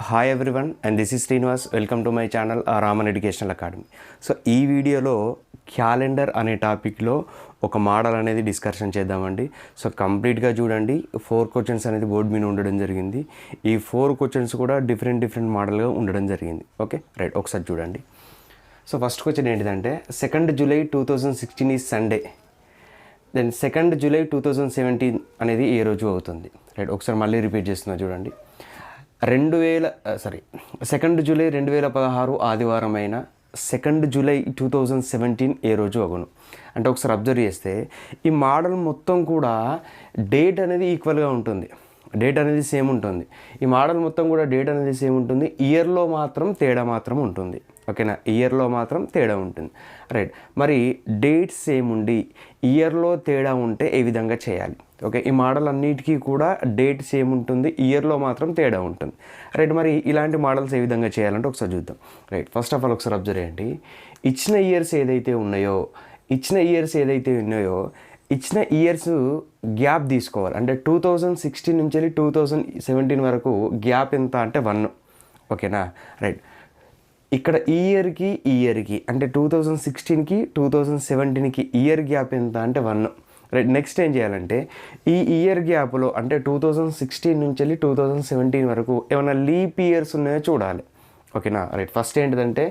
Hi everyone and this is Srinivas. Welcome to my channel Raman educational academy. So ఈ వీడియోలో calendar అనే టాపిక్లో ఒక మోడల్ అనేది డిస్కషన్ చేద్దామండి. సో కంప్లీట్గా చూడండి, 4 క్వశ్చన్స్ అనేది బోర్డు మీద ఉండడం జరిగింది. ఈ 4 క్వశ్చన్స్ కూడా డిఫరెంట్ మోడల్గా ఉండడం జరిగింది. ఓకే రైట్, ఒకసారి చూడండి. సో ఫస్ట్ క్వశ్చన్ ఏంటిదంటే 2 July 2016 is Sunday, then 2 July 2017 అనేది ఏ రోజు అవుతుంది? రైట్, ఒకసారి మళ్ళీ రిపీట్ చేస్తున్నా చూడండి. 2 జూలై 2016 ఆదివారం అయిన 2 జూలై 2017 ఏ రోజు అగును అంటే ఒకసారి అబ్జర్వ్ చేస్తే ఈ మోడల్ మొత్తం కూడా డేట్ అనేది ఈక్వల్గా ఉంటుంది, డేట్ అనేది సేమ్ ఉంటుంది. ఈ మోడల్ మొత్తం కూడా డేట్ అనేది సేమ్ ఉంటుంది, ఇయర్లో మాత్రం తేడా మాత్రం ఉంటుంది. ఓకేనా, ఇయర్లో మాత్రం తేడా ఉంటుంది. రైట్, మరి డేట్ సేమ్ ఉండి ఇయర్లో తేడా ఉంటే ఏ విధంగా చేయాలి? ఓకే, ఈ మోడల్ అన్నిటికీ కూడా డేట్ సేమ్ ఉంటుంది, ఇయర్లో మాత్రం తేడా ఉంటుంది. రైట్, మరి ఇలాంటి మోడల్స్ ఏ విధంగా చేయాలంటే ఒకసారి చూద్దాం. రైట్, ఫస్ట్ ఆఫ్ ఆల్ ఒకసారి అబ్జర్వ్ చేయండి. ఇచ్చిన ఇయర్స్ ఏదైతే ఉన్నాయో ఇచ్చిన ఇయర్స్ గ్యాప్ తీసుకోవాలి. అంటే 2016 నుంచి వెళ్ళి 2017 వరకు గ్యాప్ ఎంత అంటే 1. ఓకేనా, రైట్. ఇక్కడ ఇయర్కి అంటే 2016కి 2017కి ఇయర్ గ్యాప్ ఎంత అంటే 1. రైట్, నెక్స్ట్ ఏం చేయాలంటే ఈ ఇయర్ గ్యాప్లో అంటే 2016 నుంచి వెళ్ళి 2017 వరకు ఏమైనా లీప్ ఇయర్స్ ఉన్నాయో చూడాలి. ఓకేనా, రైట్. ఫస్ట్ ఏంటిదంటే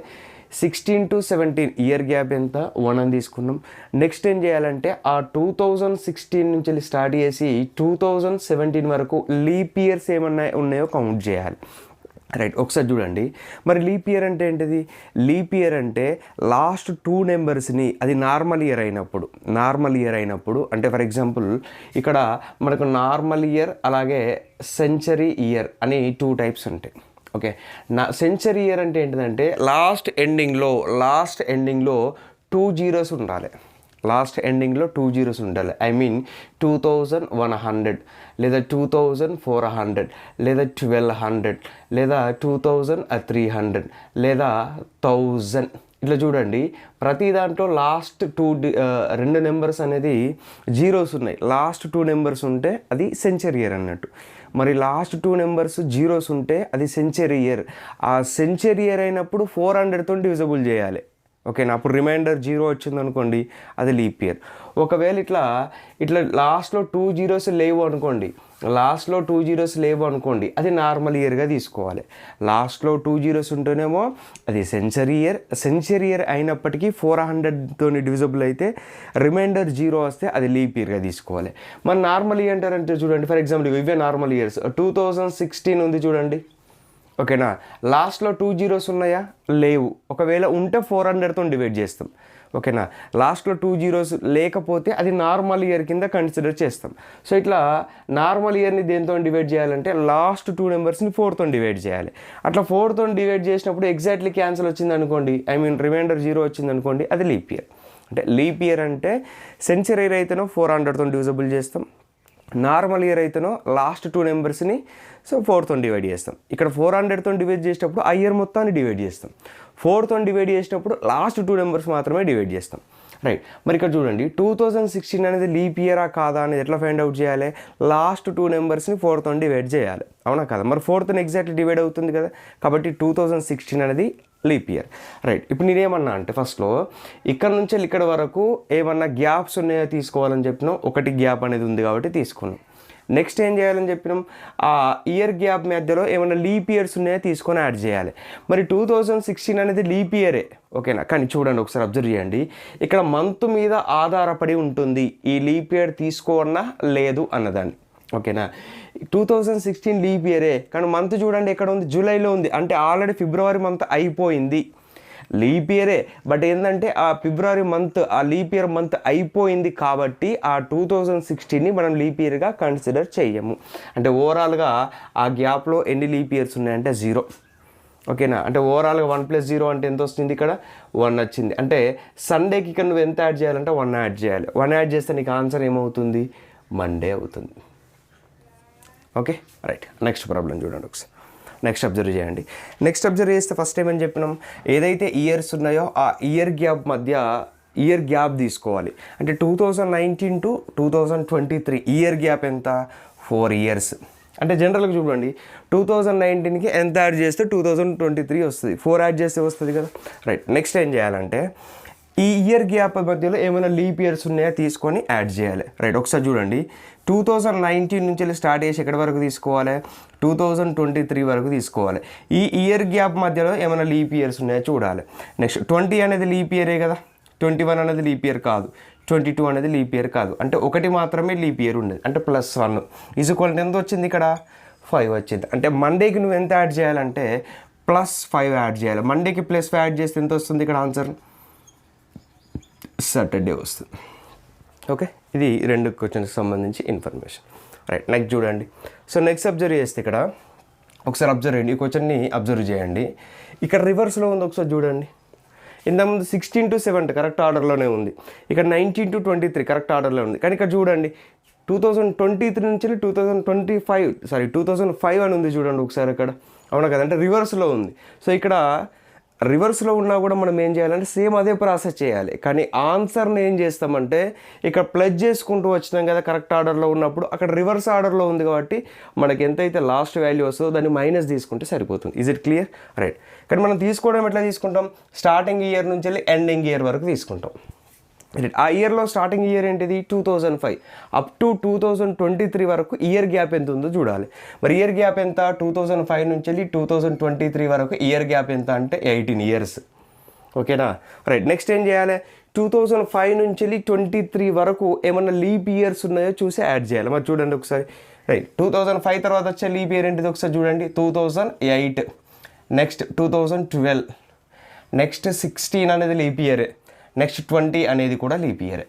16 to 17 ఇయర్ గ్యాప్ ఎంత 1 అని తీసుకున్నాం. నెక్స్ట్ ఏం చేయాలంటే ఆ 2016 నుంచి వెళ్ళి స్టార్ట్ చేసి 2017 వరకు లీప్ ఇయర్స్ ఏమన్నా ఉన్నాయో కౌంట్ చేయాలి. రైట్, ఒకసారి చూడండి. మరి లీప్ ఇయర్ అంటే ఏంటిది? లీప్ ఇయర్ అంటే లాస్ట్ 2 నెంబర్స్ని, అది నార్మల్ ఇయర్ అయినప్పుడు అంటే ఫర్ ఎగ్జాంపుల్ ఇక్కడ మనకు నార్మల్ ఇయర్ అలాగే సెంచరీ ఇయర్ అని 2 టైప్స్ ఉంటాయి. ఓకే, సెంచరీ ఇయర్ అంటే ఏంటిదంటే లాస్ట్ ఎండింగ్లో 2 జీరోస్ ఉండాలి. ఎండింగ్లో 2 జీరోస్ ఉండాలి. ఐ మీన్ 2100 లేదా 2400 లేదా 1200 లేదా 2300 లేదా 1000 ఇట్లా చూడండి. ప్రతి దాంట్లో లాస్ట్ 2 నెంబర్స్ అనేది జీరోస్ ఉన్నాయి. లాస్ట్ 2 నెంబర్స్ ఉంటే అది సెంచరీ ఇయర్ అన్నట్టు. మరి లాస్ట్ 2 నెంబర్స్ జీరోస్ ఉంటే అది సెంచరీ ఇయర్. ఆ సెంచరీ ఇయర్ అయినప్పుడు 400తో డివిజబుల్ చేయాలి. ఓకేనా, అప్పుడు రిమైండర్ 0 వచ్చింది అనుకోండి, అది లీప్ ఇయర్. ఒకవేళ ఇట్లా లాస్ట్లో 2 జీరోస్ లేవు అనుకోండి, అది నార్మల్ ఇయర్గా తీసుకోవాలి. లాస్ట్లో 2 జీరోస్ ఉంటేనేమో అది సెంచరీ ఇయర్ అయినప్పటికీ 400తో డివిజబుల్ అయితే రిమైండర్ 0 వస్తే అది లీప్ ఇయర్గా తీసుకోవాలి. మన నార్మల్ ఇయర్ అంటారంటే చూడండి, ఫర్ ఎగ్జాంపుల్ ఇవే నార్మల్ ఇయర్స్. 2016 ఉంది చూడండి. ఓకేనా, లాస్ట్లో 2 జీరోస్ ఉన్నాయా? లేవు. ఒకవేళ ఉంటే 400తో డివైడ్ చేస్తాం. ఓకేనా, లాస్ట్లో 2 జీరోస్ లేకపోతే అది నార్మల్ ఇయర్ కింద కన్సిడర్ చేస్తాం. సో ఇట్లా నార్మల్ ఇయర్ని దేంతో డివైడ్ చేయాలంటే లాస్ట్ 2 నెంబర్స్ని 4తో డివైడ్ చేయాలి. అట్లా 4తో డివైడ్ చేసినప్పుడు ఎగ్జాక్ట్లీ క్యాన్సిల్ వచ్చింది అనుకోండి, ఐ మీన్ రిమైండర్ 0 వచ్చింది అనుకోండి, అది లీప్ ఇయర్. అంటే లీప్ ఇయర్ అంటే సెంచరీ ఇయర్ అయితేనో 400తో డివిజబుల్ చేస్తాం, నార్మల్ ఇయర్ అయితేనో లాస్ట్ 2 నెంబర్స్ని 4తో డివైడ్ చేస్తాం. ఇక్కడ 400తో డివైడ్ చేసేటప్పుడు ఆ ఇయర్ మొత్తాన్ని డివైడ్ చేస్తాం. 4తో డివైడ్ చేసినప్పుడు లాస్ట్ 2 నెంబర్స్ మాత్రమే డివైడ్ చేస్తాం. రైట్, మరి ఇక్కడ చూడండి 2016 అనేది లీప్ ఇయరా కాదా అనేది ఎట్లా ఫైండ్ అవుట్ చేయాలి? లాస్ట్ 2 నెంబర్స్ని 4తో డివైడ్ చేయాలి, అవునా కదా? మరి 4తో ఎగ్జాక్ట్లీ డివైడ్ అవుతుంది కదా, కాబట్టి 2016 అనేది లీప్ ఇయర్. రైట్, ఇప్పుడు నేనేమన్నా అంటే ఫస్ట్లో ఇక్కడ నుంచి ఇక్కడ వరకు ఏమన్నా గ్యాప్స్ ఉన్నాయో తీసుకోవాలని చెప్పినాం. ఒకటి గ్యాప్ అనేది ఉంది కాబట్టి తీసుకున్నాం. నెక్స్ట్ ఏం చేయాలని చెప్పినాం, ఆ ఇయర్ గ్యాప్ మధ్యలో ఏమైనా లీప్ ఇయర్స్ ఉన్నాయో తీసుకొని యాడ్ చేయాలి. మరి 2016 అనేది లీప్ ఇయరే. ఓకేనా, కానీ చూడండి ఒకసారి అబ్జర్వ్ చేయండి, ఇక్కడ మంత్ మీద ఆధారపడి ఉంటుంది ఈ లీప్ ఇయర్ తీసుకోవన్నా లేదు అన్నదాన్ని. ఓకేనా, 2016 లీప్ ఇయరే, కానీ మంత్ చూడండి ఎక్కడ ఉంది? జూలైలో ఉంది. అంటే ఆల్రెడీ ఫిబ్రవరి మంత్ అయిపోయింది. లీప్ ఇయరే, బట్ ఏంటంటే ఆ ఫిబ్రవరి మంత్, ఆ లీప్ ఇయర్ మంత్ అయిపోయింది కాబట్టి ఆ 2016ని మనం లీప్ ఇయర్గా కన్సిడర్ చేయము. అంటే ఓవరాల్గా ఆ గ్యాప్లో ఎన్ని లీప్ ఇయర్స్ ఉన్నాయంటే 0. ఓకేనా, అంటే ఓవరాల్గా 1 + 0 అంటే ఎంత వస్తుంది? ఇక్కడ 1 వచ్చింది. అంటే సండేకి ఇక్కడ నువ్వు ఎంత యాడ్ చేయాలంటే 1 యాడ్ చేయాలి. 1 యాడ్ చేస్తే నీకు ఆన్సర్ ఏమవుతుంది? మండే అవుతుంది. ఓకే రైట్, నెక్స్ట్ ప్రాబ్లం చూడండి ఒకసారి. నెక్స్ట్ అబ్జర్వ్ చేయండి. నెక్స్ట్ అబ్జర్వ్ చేస్తే ఫస్ట్ ఏమని చెప్పినాం, ఏదైతే ఇయర్స్ ఉన్నాయో ఆ ఇయర్ గ్యాప్ మధ్య ఇయర్ గ్యాప్ తీసుకోవాలి. అంటే 2019 to 2023 ఇయర్ గ్యాప్ ఎంత? 4 ఇయర్స్. అంటే జనరల్గా చూడండి 2019కి ఎంత యాడ్ చేస్తే 2023 వస్తుంది, 4 యాడ్ చేస్తే వస్తుంది కదా. రైట్, నెక్స్ట్ ఏం చేయాలంటే ఈ ఇయర్ గ్యాప్ మధ్యలో ఏమైనా లీప్ ఇయర్స్ ఉన్నాయో తీసుకొని యాడ్ చేయాలి. రైట్, ఒకసారి చూడండి 2019 నుంచి స్టార్ట్ చేసి ఎక్కడి వరకు తీసుకోవాలి, 2023 వరకు తీసుకోవాలి. ఈ ఇయర్ గ్యాప్ మధ్యలో ఏమైనా లీప్ ఇయర్స్ ఉన్నాయో చూడాలి. నెక్స్ట్ 20 అనేది లీప్ ఇయరే కదా, 21 అనేది లీప్ ఇయర్ కాదు, 22 అనేది లీప్ ఇయర్ కాదు, అంటే ఒకటి మాత్రమే లీప్ ఇయర్ ఉండేది, అంటే +1 ఈక్వల్ ఎంత వచ్చింది ఇక్కడ 5 వచ్చింది. అంటే మండేకి నువ్వు ఎంత యాడ్ చేయాలంటే +5 యాడ్ చేయాలి. మండేకి +5 యాడ్ చేస్తే ఎంత వస్తుంది ఇక్కడ ఆన్సర్, సాటర్డే వస్తుంది. ఓకే, ఇది 2 క్వశ్చన్స్కి సంబంధించి ఇన్ఫర్మేషన్. రైట్, నెక్స్ట్ చూడండి. సో నెక్స్ట్ అబ్జర్వ్ చేస్తే ఇక్కడ ఒకసారి అబ్జర్వ్ చేయండి, ఈ క్వశ్చన్ని అబ్జర్వ్ చేయండి. ఇక్కడ రివర్స్లో ఉంది, ఒకసారి చూడండి. ఇంతకుముందు 16 to 17 కరెక్ట్ ఆర్డర్లోనే ఉంది, ఇక్కడ 19 to 23 కరెక్ట్ ఆర్డర్లో ఉంది. కానీ ఇక్కడ చూడండి 2023 నుంచి 2005 అని ఉంది చూడండి ఒకసారి ఇక్కడ, అవునా కదా, అంటే రివర్స్లో ఉంది. సో ఇక్కడ రివర్స్లో ఉన్నా కూడా మనం ఏం చేయాలంటే సేమ్ అదే ప్రాసెస్ చేయాలి. కానీ ఆన్సర్ని ఏం చేస్తామంటే ఇక్కడ ప్లస్ చేసుకుంటూ వచ్చినాం కదా కరెక్ట్ ఆర్డర్లో ఉన్నప్పుడు, అక్కడ రివర్స్ ఆర్డర్లో ఉంది కాబట్టి మనకి ఎంతైతే లాస్ట్ వాల్యూ వస్తుందో దాన్ని మైనస్ తీసుకుంటే సరిపోతుంది. Is it clear? రైట్, కానీ మనం తీసుకోవడం ఎట్లా తీసుకుంటాం, స్టార్టింగ్ ఇయర్ నుంచి వెళ్ళి ఎండింగ్ ఇయర్ వరకు తీసుకుంటాం. ఆ ఇయర్లో స్టార్టింగ్ ఇయర్ ఏంటిది 2005 అప్ టు 2023 వరకు ఇయర్ గ్యాప్ ఎంత ఉందో చూడాలి. మరి ఇయర్ గ్యాప్ ఎంత, 2005 నుంచి వెళ్ళి 2023 వరకు ఇయర్ గ్యాప్ ఎంత అంటే 18 ఇయర్స్. ఓకేనా? రైట్, నెక్స్ట్ ఏం చేయాలి, 2005 నుంచి వెళ్ళి 23 వరకు ఏమన్నా లీప్ ఇయర్స్ ఉన్నాయో చూసి యాడ్ చేయాలి. మరి చూడండి ఒకసారి. రైట్, 2005 తర్వాత వచ్చే లీప్ ఇయర్ ఏంటిది ఒకసారి చూడండి, 2008, నెక్స్ట్ 2012, నెక్స్ట్ 16 అనేది లీప్ ఇయరే, నెక్స్ట్ 20 అనేది కూడా లీప్ ఇయరే.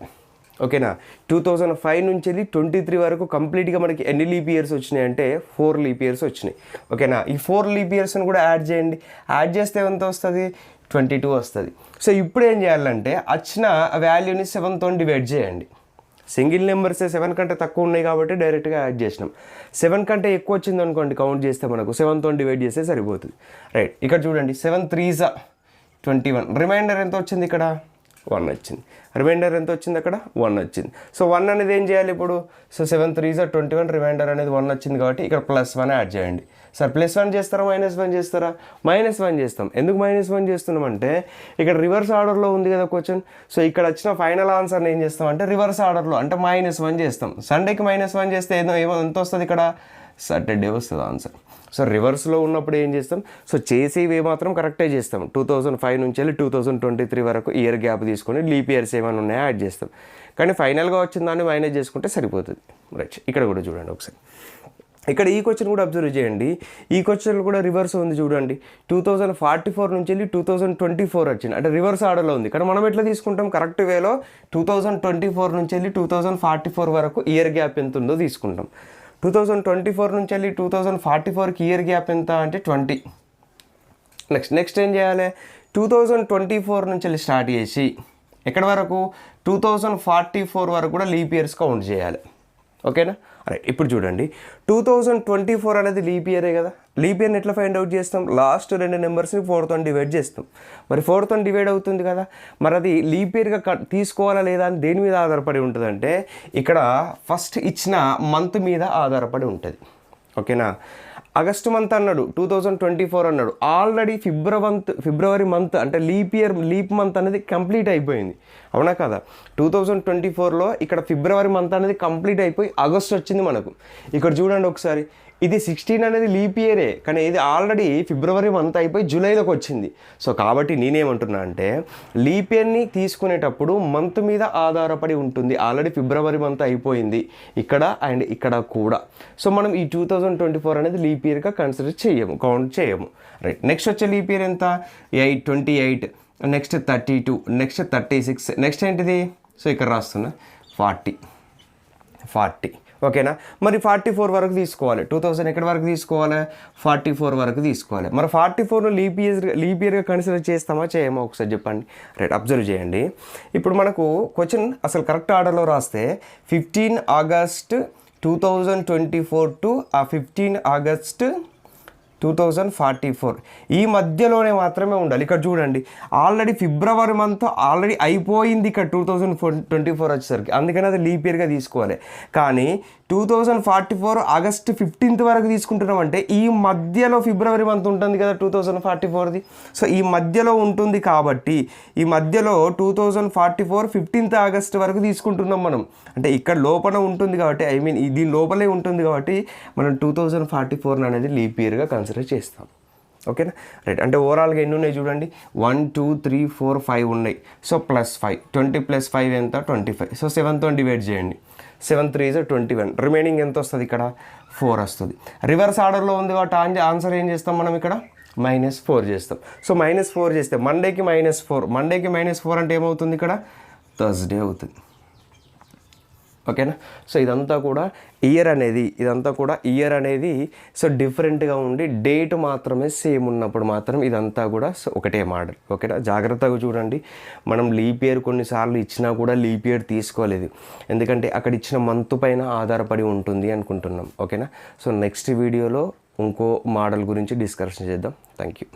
ఓకేనా? 2005 నుంచి వెళ్ళి 23 వరకు కంప్లీట్గా మనకి ఎన్ని లీప్ ఇయర్స్ వచ్చినాయి అంటే 4 లీప్ ఇయర్స్ వచ్చినాయి. ఓకేనా? ఈ 4 లీప్ ఇయర్స్ని కూడా యాడ్ చేయండి. యాడ్ చేస్తే ఎంత వస్తుంది, 22 వస్తుంది. సో ఇప్పుడు ఏం చేయాలంటే వచ్చిన వాల్యూని 7తో డివైడ్ చేయండి. సింగిల్ నెంబర్స్ 7 కంటే తక్కువ ఉన్నాయి కాబట్టి డైరెక్ట్గా యాడ్ చేసినాం. 7 కంటే ఎక్కువ వచ్చింది అనుకోండి కౌంట్ చేస్తే మనకు 7తో డివైడ్ చేస్తే సరిపోతుంది. రైట్, ఇక్కడ చూడండి 7 3s 21, రిమైండర్ ఎంత వచ్చింది ఇక్కడ 1 వచ్చింది. రిమైండర్ ఎంత వచ్చింది అక్కడ 1 వచ్చింది. సో 1 అనేది ఏం చేయాలి ఇప్పుడు, సో 7 3s 21, రిమైండర్ అనేది 1 వచ్చింది కాబట్టి ఇక్కడ +1 యాడ్ చేయండి. సార్ +1 చేస్తారా -1 చేస్తారా, -1 చేస్తాం. ఎందుకు -1 చేస్తున్నామంటే ఇక్కడ రివర్స్ ఆర్డర్లో ఉంది కదా క్వశ్చన్. సో ఇక్కడ వచ్చిన ఫైనల్ ఆన్సర్ని ఏం చేస్తామంటే రివర్స్ ఆర్డర్లో అంటే -1 చేస్తాం. సండేకి -1 చేస్తే ఎంత వస్తుంది ఇక్కడ, సాటర్డే వస్తుంది ఆన్సర్. సో రివర్స్లో ఉన్నప్పుడు ఏం చేస్తాం, సో చేసేవి మాత్రం కరెక్టే చేస్తాం. 2005 నుంచి వెళ్ళి 2023 వరకు ఇయర్ గ్యాప్ తీసుకొని లీప్ ఇయర్స్ ఏమైనా ఉన్నాయో యాడ్ చేస్తాం. కానీ ఫైనల్గా వచ్చిన దాన్ని మైనస్ చేసుకుంటే సరిపోతుంది. రైట్, ఇక్కడ కూడా చూడండి ఒకసారి. ఇక్కడ ఈ క్వశ్చన్ కూడా అబ్జర్వ్ చేయండి. ఈ క్వశ్చన్ కూడా రివర్స్ ఉంది చూడండి. 2044 నుంచి వెళ్ళి 2024 వచ్చింది, అంటే రివర్స్ ఆర్డర్లో ఉంది. కానీ మనం ఎట్లా తీసుకుంటాం, కరెక్ట్ వేలో 2024 నుంచి వెళ్ళి 2044 వరకు ఇయర్ గ్యాప్ ఎంత ఉందో తీసుకుంటాం. 2024 నుంచి వెళ్ళి 2044కి ఇయర్ గ్యాప్ ఎంత అంటే 20. నెక్స్ట్ ఏం చేయాలి, 2024 నుంచి వెళ్ళి స్టార్ట్ చేసి ఎక్కడి వరకు 2044 వరకు కూడా లీప్ ఇయర్స్ కౌంట్ చేయాలి. ఓకేనా? రైట్, ఇప్పుడు చూడండి 2024 అనేది లీప్ ఇయరే కదా. లీప్ ఇయర్ని ఎట్లా ఫైండ్ అవుట్ చేస్తాం, లాస్ట్ 2 నెంబర్స్ని 4తో డివైడ్ చేస్తాం. మరి 4తో డివైడ్ అవుతుంది కదా, మరి అది లీప్ ఇయర్గా తీసుకోవాలా లేదా అని దేని మీద ఆధారపడి ఉంటుందంటే ఇక్కడ ఫస్ట్ ఇచ్చిన మంత్ మీద ఆధారపడి ఉంటుంది. ఓకేనా? ఆగస్టు మంత్ అన్నాడు, 2024 అన్నాడు, ఆల్రెడీ ఫిబ్రవరి మంత్ అంటే లీప్ మంత్ అనేది కంప్లీట్ అయిపోయింది, అవునా కదా. 2024లో ఇక్కడ ఫిబ్రవరి మంత్ అనేది కంప్లీట్ అయిపోయి ఆగస్ట్ వచ్చింది మనకు. ఇక్కడ చూడండి ఒకసారి, ఇది 16 అనేది లీప్ ఇయరే, కానీ ఇది ఆల్రెడీ ఫిబ్రవరి మంత్ అయిపోయి జూలైలోకి వచ్చింది. సో కాబట్టి నేనేమంటున్నా అంటే లీప్ ఇయర్ని తీసుకునేటప్పుడు మంత్ మీద ఆధారపడి ఉంటుంది. ఆల్రెడీ ఫిబ్రవరి మంత్ అయిపోయింది ఇక్కడ అండ్ ఇక్కడ కూడా. సో మనం ఈ 2024 అనేది లీప్ ఇయర్గా కన్సిడర్ కౌంట్ చేయము. రైట్, నెక్స్ట్ వచ్చే లీప్ ఇయర్ ఎంత, 28, నెక్స్ట్ 32, నెక్స్ట్ 36, నెక్స్ట్ ఏంటిది, సో ఇక్కడ రాస్తున్నా 40. ఓకేనా? మరి 44 వరకు తీసుకోవాలి. 2000 ఎక్కడి వరకు తీసుకోవాలి, 44 వరకు తీసుకోవాలి. మరి 44ను లీప్ ఇయర్గా కన్సిడర్ చేస్తామా చేయమా ఒకసారి చెప్పండి. రైట్, అబ్జర్వ్ చేయండి. ఇప్పుడు మనకు క్వశ్చన్ అసలు కరెక్ట్ ఆర్డర్లో రాస్తే 15 ఆగస్ట్ 2024 టు 15 ఆగస్ట్ 2044 ఈ మధ్యలోనే మాత్రమే ఉండాలి. ఇక్కడ చూడండి ఆల్రెడీ ఫిబ్రవరి మంత్ ఆల్రెడీ అయిపోయింది ఇక్కడ 2024 వచ్చేసరికి, అందుకని అది లీప్ ఇయర్గా తీసుకోవాలి. కానీ 2044 ఆగస్ట్ 15th వరకు తీసుకుంటున్నాం అంటే ఈ మధ్యలో ఫిబ్రవరి మంత్ ఉంటుంది కదా 2044ది. సో ఈ మధ్యలో ఉంటుంది కాబట్టి ఈ మధ్యలో 2044 15th ఆగస్ట్ వరకు తీసుకుంటున్నాం మనం. అంటే ఇక్కడ లోపల ఉంటుంది కాబట్టి దీని లోపలే ఉంటుంది కాబట్టి మనం 2044 అనేది లీప్ ఇయర్గా కన్సిడర్ చేస్తాం. ఓకేనా, రైట్. అంటే ఓవరాల్గా ఎన్ని ఉన్నాయి చూడండి, 1 2 3 4 5 ఉన్నాయి. సో +5, 20 + 5 ఎంత, 25. సో 7తో డివైడ్ చేయండి, 7 3 is 21. రిమైనింగ్ ఎంత వస్తుంది, ఇక్కడ 4 వస్తుంది. రివర్స్ ఆర్డర్లో ఉంది కాబట్టి ఆన్సర్ ఏం చేస్తాం మనం, ఇక్కడ -4 చేస్తాం. సో -4 చేస్తే మండేకి -4 అంటే ఏమవుతుంది, ఇక్కడ థర్స్డే అవుతుంది. ఓకేనా. సో ఇదంతా కూడా ఇయర్ అనేది సో డిఫరెంట్గా ఉండి డేట్ మాత్రమే సేమ్ ఉన్నప్పుడు మాత్రం ఇదంతా కూడా సో ఒకటే మోడల్. ఓకేనా, జాగ్రత్తగా చూడండి. మనం లీప్ ఇయర్ కొన్నిసార్లు ఇచ్చినా కూడా లీప్ ఇయర్ తీసుకోలేదు, ఎందుకంటే అక్కడ ఇచ్చిన మంత్ పైన ఆధారపడి ఉంటుంది అనుకుంటున్నాం. ఓకేనా. సో నెక్స్ట్ వీడియోలో ఇంకో మోడల్ గురించి డిస్కషన్ చేద్దాం. Thank you.